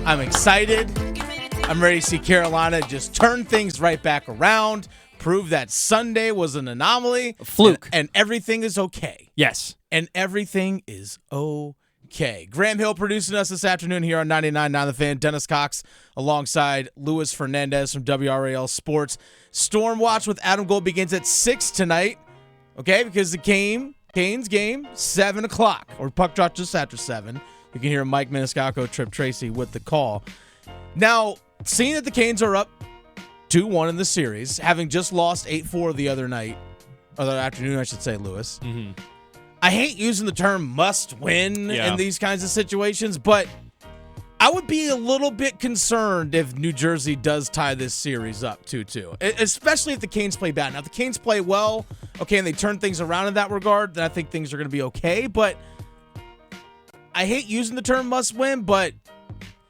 I'm excited. I'm ready to see Carolina just turn things right back around, prove that Sunday was an anomaly. A fluke. And everything is okay. Yes. And everything is okay. Graham Hill producing us this afternoon here on 99.9 The Fan. Dennis Cox alongside Louis Fernandez from WRAL Sports. Storm Watch with Adam Gold begins at 6 tonight. Okay, because the Canes game, 7 o'clock. Or puck drop just after 7. You can hear Mike Maniscalco, Trip Tracy with the call. Now, seeing that the Canes are up 2-1 in the series, having just lost 8-4 the other afternoon, I should say, Louis. Mm-hmm. I hate using the term must win in these kinds of situations, but I would be a little bit concerned if New Jersey does tie this series up 2-2, especially if the Canes play bad. Now, if the Canes play well, okay, and they turn things around in that regard, then I think things are going to be okay, but I hate using the term must win, but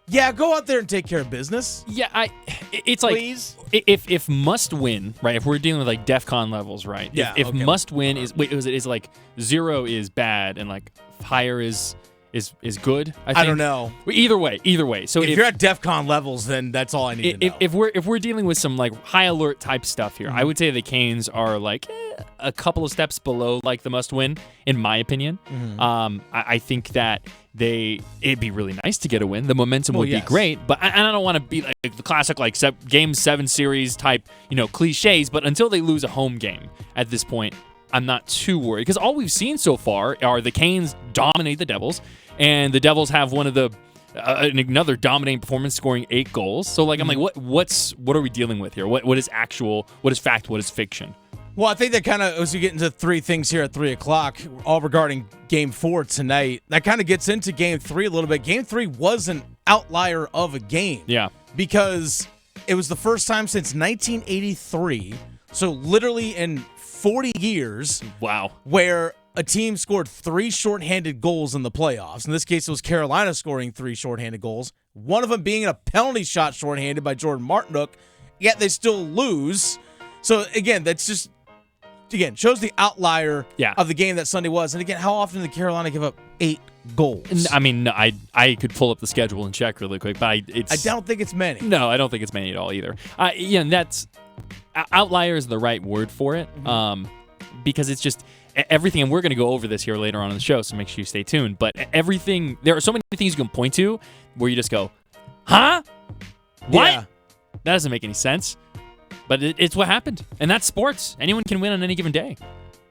yeah, go out there and take care of business. Yeah, it's Please? Like if must win, right? If we're dealing with like DEFCON levels, right? Yeah. If must win is like 0 is bad and like higher is good. I think. I don't know. Either way. So if you're at DEFCON levels, then that's all I need to know. If we're dealing with some like high alert type stuff here, I would say the Canes are like a couple of steps below like the must win, in my opinion. I think that it'd be really nice to get a win. The momentum would be great, but I don't want to be like the classic like Game 7 series type, cliches. But until they lose a home game at this point, I'm not too worried because all we've seen so far are the Canes dominate the Devils, and the Devils have one of the another dominating performance, scoring 8 goals. So like I'm like, what are we dealing with here? What is actual? What is fact? What is fiction? Well, I think that kind of, as we get into 3 things here at 3 o'clock, all regarding Game 4 tonight, that kind of gets into Game 3 a little bit. Game 3 was an outlier of a game. Yeah. Because it was the first time since 1983, so literally in 40 years, wow, where a team scored 3 shorthanded goals in the playoffs. In this case, it was Carolina scoring 3 shorthanded goals, one of them being a penalty shot shorthanded by Jordan Martinook, yet they still lose. So, again, that's just... shows the outlier of the game that Sunday was. And again, how often did Carolina give up 8 goals? I mean, I could pull up the schedule and check really quick, but I don't think it's many. No, I don't think it's many at all either. And that's outlier is the right word for it, because it's just everything. And we're going to go over this here later on in the show, so make sure you stay tuned. But everything, there are so many things you can point to where you just go, huh? What? Yeah. That doesn't make any sense. But it's what happened, and that's sports. Anyone can win on any given day.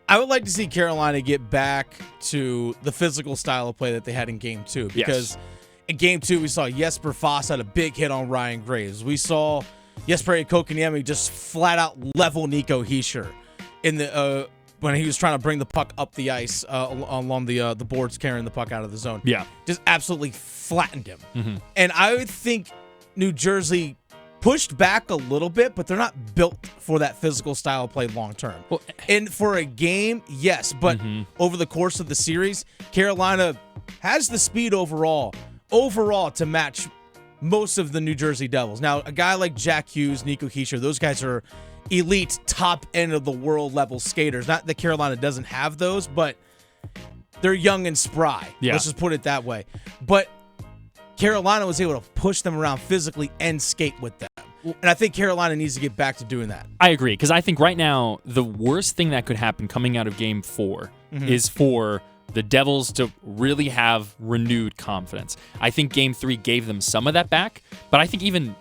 I would like to see Carolina get back to the physical style of play that they had in Game 2. Because in Game 2, we saw Jesper Foss had a big hit on Ryan Graves. We saw Jesper Kokoniemi just flat out level Nico Hischier in the when he was trying to bring the puck up the ice along the boards, carrying the puck out of the zone. Yeah, just absolutely flattened him. And I would think New Jersey pushed back a little bit, but they're not built for that physical style of play long term. Well, and for a game, yes, but over the course of the series, Carolina has the speed overall to match most of the New Jersey Devils. Now, a guy like Jack Hughes, Nico Hischier, those guys are elite, top end of the world level skaters. Not that Carolina doesn't have those, but they're young and spry. Yeah. Let's just put it that way. But Carolina was able to push them around physically and skate with them. And I think Carolina needs to get back to doing that. I agree, because I think right now the worst thing that could happen coming out of Game 4 is for the Devils to really have renewed confidence. I think Game 3 gave them some of that back, but I think even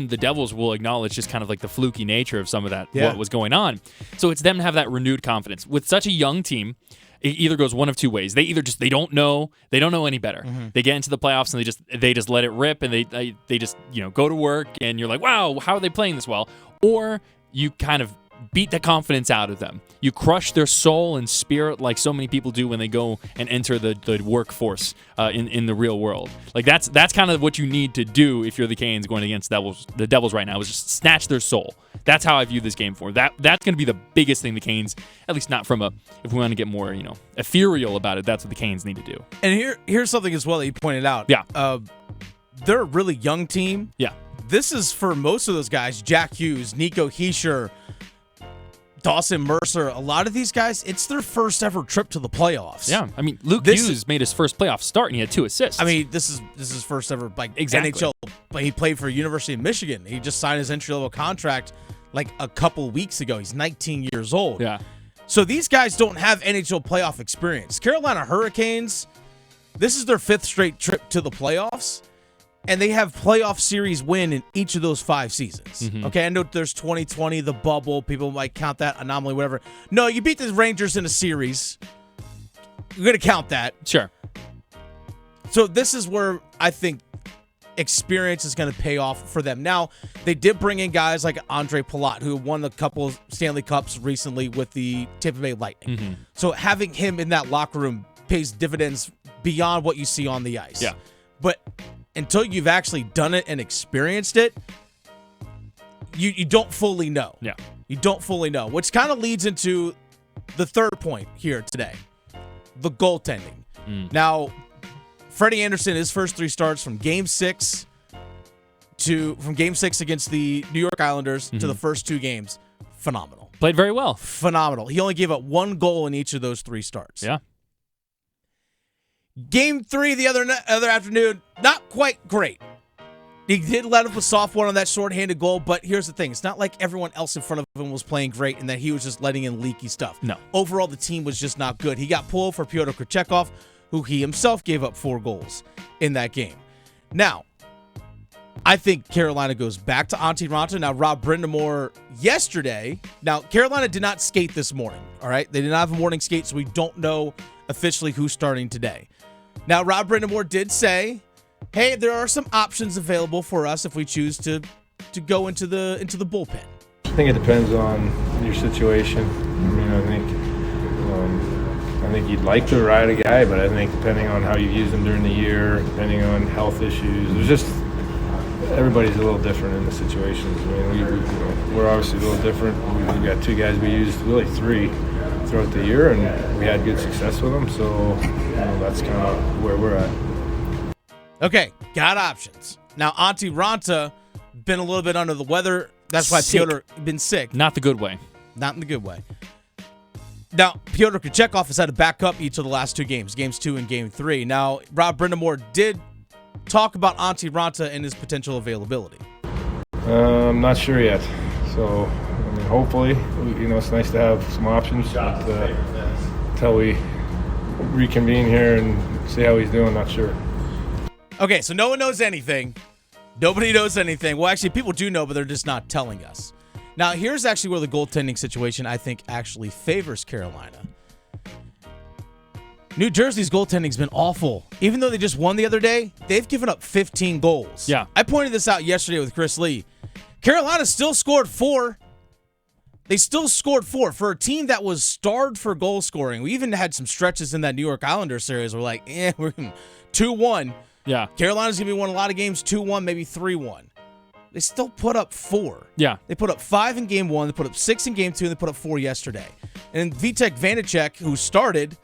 the Devils will acknowledge just kind of like the fluky nature of some of that, what was going on. So it's them to have that renewed confidence. With such a young team, it either goes one of 2 ways. They either just they don't know any better. They get into the playoffs and they just let it rip, and they just go to work, and you're like, wow, how are they playing this well? Or you kind of beat the confidence out of them. You crush their soul and spirit like so many people do when they go and enter the workforce in the real world. Like that's kind of what you need to do if you're the Canes going against the Devils right now, is just snatch their soul. That's how I view this game for. That's going to be the biggest thing the Canes, at least not from if we want to get more ethereal about it, that's what the Canes need to do. And here's something as well that you pointed out. Yeah. They're a really young team. Yeah. This is for most of those guys, Jack Hughes, Nico Hischier, Dawson Mercer, a lot of these guys, it's their first ever trip to the playoffs. Yeah, I mean, Luke Hughes made his first playoff start, and he had 2 assists. I mean, this is his first ever NHL. But he played for University of Michigan. He just signed his entry-level contract like a couple weeks ago. He's 19 years old. Yeah. So these guys don't have NHL playoff experience. Carolina Hurricanes, this is their 5th straight trip to the playoffs. And they have playoff series win in each of those 5 seasons. Mm-hmm. Okay, I know there's 2020, the bubble. People might count that anomaly, whatever. No, you beat the Rangers in a series. You're going to count that. Sure. So this is where I think experience is going to pay off for them. Now, they did bring in guys like Andre Palat, who won a couple of Stanley Cups recently with the Tampa Bay Lightning. Mm-hmm. So having him in that locker room pays dividends beyond what you see on the ice. Yeah. But until you've actually done it and experienced it, you don't fully know. Yeah. You don't fully know, which kind of leads into the third point here today, the goaltending. Now, Freddie Anderson, his first 3 starts from Game 6 against the New York Islanders to the first 2 games, phenomenal. Played very well. Phenomenal. He only gave up 1 goal in each of those 3 starts. Yeah. Game 3 the other afternoon, not quite great. He did let up a soft one on that shorthanded goal, but here's the thing. It's not like everyone else in front of him was playing great and that he was just letting in leaky stuff. No. Overall, the team was just not good. He got pulled for Pyotr Kochetkov, who he himself gave up 4 goals in that game. Now, I think Carolina goes back to Antti Raanta. Now, Rob Brind'Amour yesterday. Now, Carolina did not skate this morning, all right? They did not have a morning skate, so we don't know officially who's starting today. Now, Rob Brind'Amour did say, hey, there are some options available for us if we choose to go into the bullpen. I think it depends on your situation. I mean, I think you'd like to ride a guy, but I think depending on how you use him during the year, depending on health issues, there's just everybody's a little different in the situations. I mean, we're obviously a little different. We've got 2 guys we used, really 3 throughout the year, and we had good success with them. So that's kind of where we're at. Okay, got options. Now, Antti Raanta been a little bit under the weather. That's why Pyotr been sick. Not the good way. Not in the good way. Now, Pyotr Kochetkov has had to back up each of the last 2 games, Games 2 and Game 3. Now, Rob Brind'Amour did talk about Antti Raanta and his potential availability. I'm not sure yet. So, I mean, hopefully, it's nice to have some options. But, until we reconvene here and see how he's doing, not sure. Okay, so no one knows anything. Nobody knows anything. Well, actually, people do know, but they're just not telling us. Now, here's actually where the goaltending situation, I think, actually favors Carolina. New Jersey's goaltending's been awful. Even though they just won the other day, they've given up 15 goals. Yeah. I pointed this out yesterday with Chris Lee. Carolina still scored 4. They still scored 4 for a team that was starved for goal scoring. We even had some stretches in that New York Islanders series where we're 2-1. Yeah. Carolina's going to be winning a lot of games 2-1, maybe 3-1. They still put up 4. Yeah. They put up 5 in Game 1. They put up 6 in Game 2, and they put up 4 yesterday. And Vitek Vanacek, who started,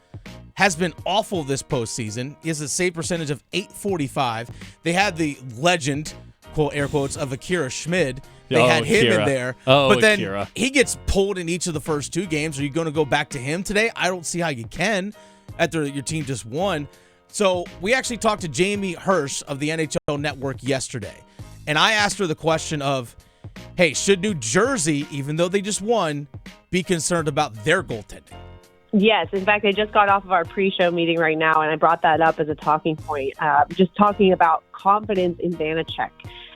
has been awful this postseason. He has a save percentage of .845. They had the legend, quote air quotes, of Akira Schmid. They had him in there. But then Akira. He gets pulled in each of the first 2 games. Are you going to go back to him today? I don't see how you can after your team just won. So we actually talked to Jamie Hirsch of the NHL Network yesterday. And I asked her the question of, hey, should New Jersey, even though they just won, be concerned about their goaltending? Yes. In fact, I just got off of our pre-show meeting right now, and I brought that up as a talking point, just talking about confidence in Vanacek.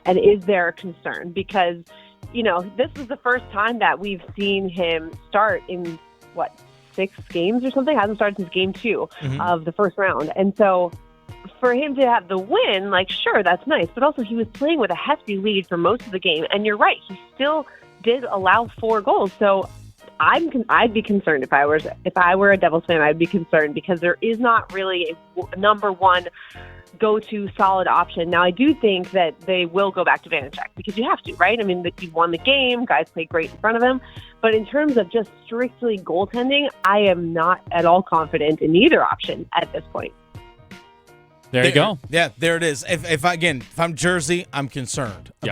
And is there a concern? Because, this is the first time that we've seen him start in, 6 games or something? Hasn't started since Game 2 of the first round. And so for him to have the win, sure, that's nice. But also he was playing with a hefty lead for most of the game. And you're right, he still did allow 4 goals. So I'd be concerned if I were a Devils fan. I'd be concerned because there is not really a number one go-to solid option. Now, I do think that they will go back to Vanacek because you have to, right? I mean, you won the game. Guys played great in front of him. But in terms of just strictly goaltending, I am not at all confident in either option at this point. There you go. Yeah, there it is. If I'm Jersey, I'm concerned. Yep.